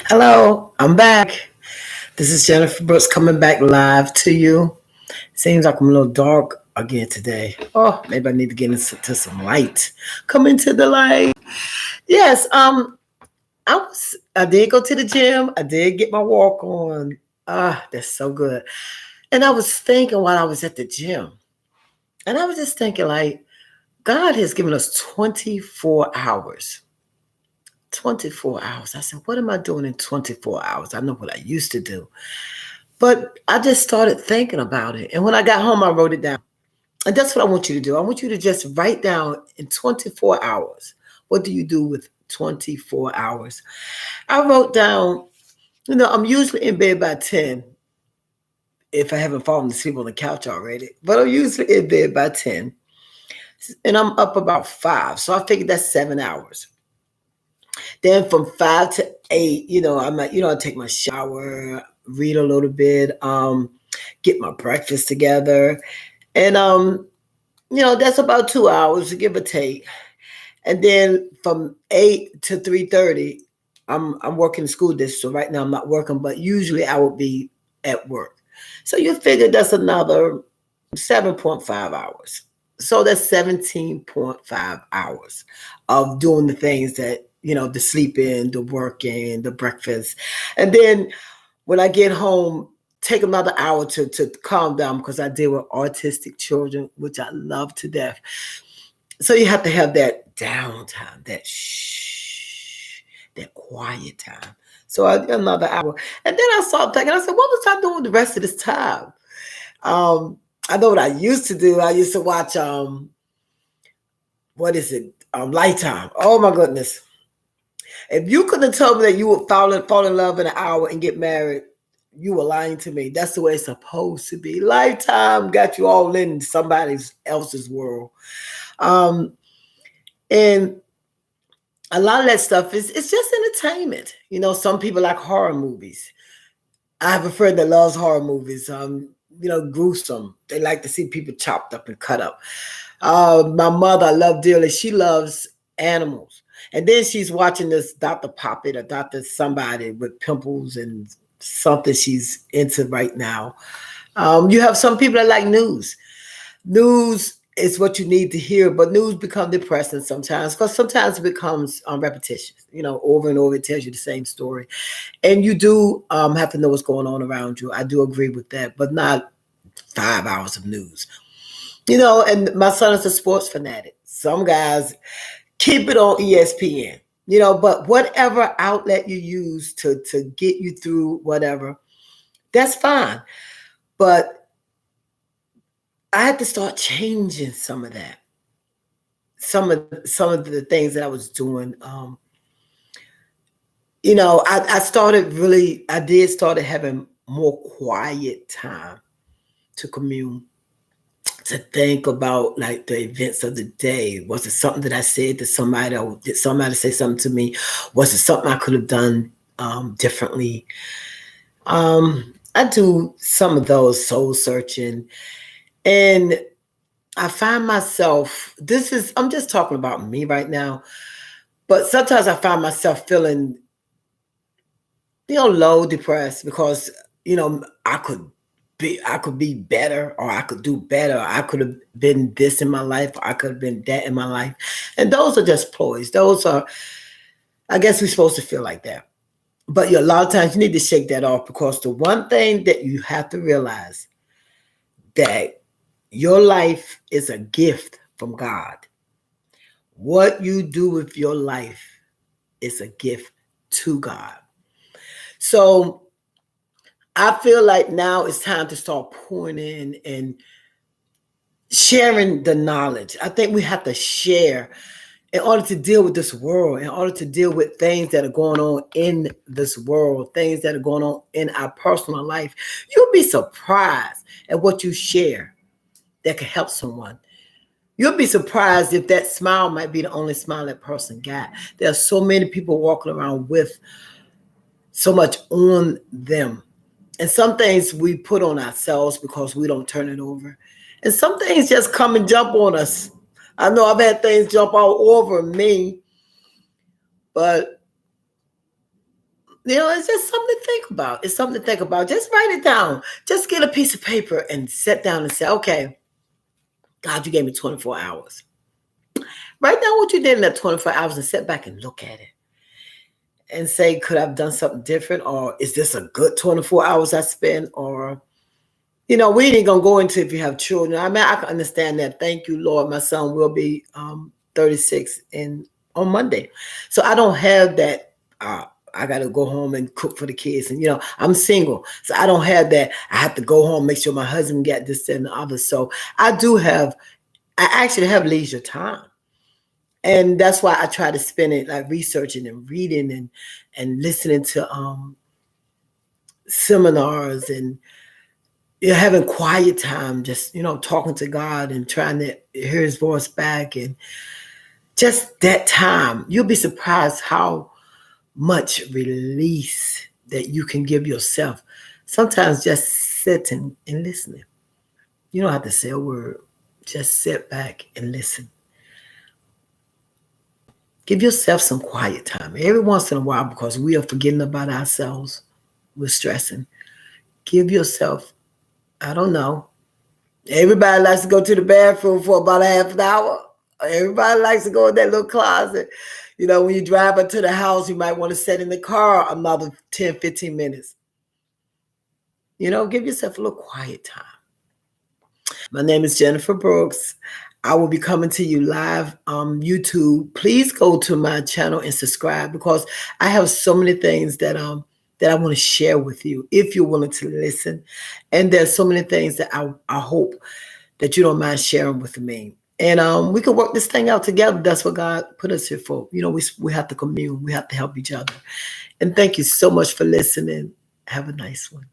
Hello, I'm back. This is Jennifer Brooks coming back live to you. Seems like I'm a little dark again today. Oh, maybe I need to get into some light. Come into the light. Yes, I did go to the gym. I did get my walk on. Ah, that's so good. And I was thinking while I was at the gym, and I was just thinking like God has given us 24 hours. 24 hours. I said, what am I doing in 24 hours? I know what I used to do. But I just started thinking about it. And when I got home, I wrote it down. And that's what I want you to do. I want you to just write down in 24 hours. What do you do with 24 hours? I wrote down, I'm usually in bed by 10 if I haven't fallen asleep on the couch already, but I'm usually in bed by 10 and I'm up about 5. So I figured that's 7 hours. Then from 5 to 8, I take my shower, read a little bit, get my breakfast together. And that's about 2 hours, give or take. And then from 8 to 3:30, I'm working in the school district. So right now I'm not working, but usually I would be at work. So you figure that's another 7.5 hours. So that's 17.5 hours of doing the things that, the sleeping, the working, the breakfast. And then when I get home, take another hour to calm down because I deal with autistic children, which I love to death. So you have to have that downtime, that shh, that quiet time. So I did another hour. And then I started thinking, I said, what was I doing the rest of this time? I know what I used to do. I used to watch what is it? Lifetime. Oh my goodness. If you could have told me that you would fall in love in an hour and get married, you were lying to me. That's the way it's supposed to be. Lifetime got you all in somebody else's world. And a lot of that stuff it's just entertainment. Some people like horror movies. I have a friend that loves horror movies. Gruesome. They like to see people chopped up and cut up. My mother, I love dearly. She loves animals. And then she's watching this Dr. Poppet or Dr. Somebody with pimples and something she's into right now. You have some people that like news. News is what you need to hear, but news becomes depressing sometimes because sometimes it becomes repetitious. Over and over it tells you the same story. And you do have to know what's going on around you. I do agree with that, but not 5 hours of news. And my son is a sports fanatic. Some guys keep it on ESPN, but whatever outlet you use to get you through whatever, that's fine. But I had to start changing some of that. Some of the things that I was doing. I did started having more quiet time to commune, to think about like the events of the day. Was it something that I said to somebody, or did somebody say something to me? Was it something I could have done differently? I do some of those soul searching, and I find myself. I'm just talking about me right now, but sometimes I find myself feeling, low, depressed because I could be better, or I could do better. I could have been this in my life, or I could have been that in my life. And those are just ploys. Those are, I guess we're supposed to feel like that. But a lot of times you need to shake that off because the one thing that you have to realize that your life is a gift from God. What you do with your life is a gift to God. So I feel like now it's time to start pouring in and sharing the knowledge. I think we have to share in order to deal with this world, in order to deal with things that are going on in this world, things that are going on in our personal life. You'll be surprised at what you share that can help someone. You'll be surprised if that smile might be the only smile that person got. There are so many people walking around with so much on them. And some things we put on ourselves because we don't turn it over. And some things just come and jump on us. I know I've had things jump all over me, but It's just something to think about. It's something to think about. Just write it down. Just get a piece of paper and sit down and say, okay, God, you gave me 24 hours. Write down what you did in that 24 hours and sit back and look at it and say, could I have done something different? Or is this a good 24 hours I spent? Or, we ain't going to go into if you have children. I mean, I can understand that. Thank you, Lord. My son will be 36 on Monday. So I don't have that. I got to go home and cook for the kids. And, I'm single. So I don't have that. I have to go home, make sure my husband got this and the other. So I actually have leisure time. And that's why I try to spend it like researching and reading and listening to seminars and having quiet time, just talking to God and trying to hear His voice back, and just that time. You'll be surprised how much release that you can give yourself. Sometimes just sitting and listening. You don't have to say a word. Just sit back and listen. Give yourself some quiet time every once in a while, because we are forgetting about ourselves. We're stressing. Give yourself, I don't know. Everybody likes to go to the bathroom for about a half an hour. Everybody likes to go in that little closet. When you drive up to the house, you might want to sit in the car another 10, 15 minutes. Give yourself a little quiet time. My name is Jennifer Brooks. I will be coming to you live on YouTube. Please go to my channel and subscribe, because I have so many things that I want to share with you if you're willing to listen. And there's so many things that I hope that you don't mind sharing with me. And we can work this thing out together. That's what God put us here for. We have to commune. We have to help each other. And thank you so much for listening. Have a nice one.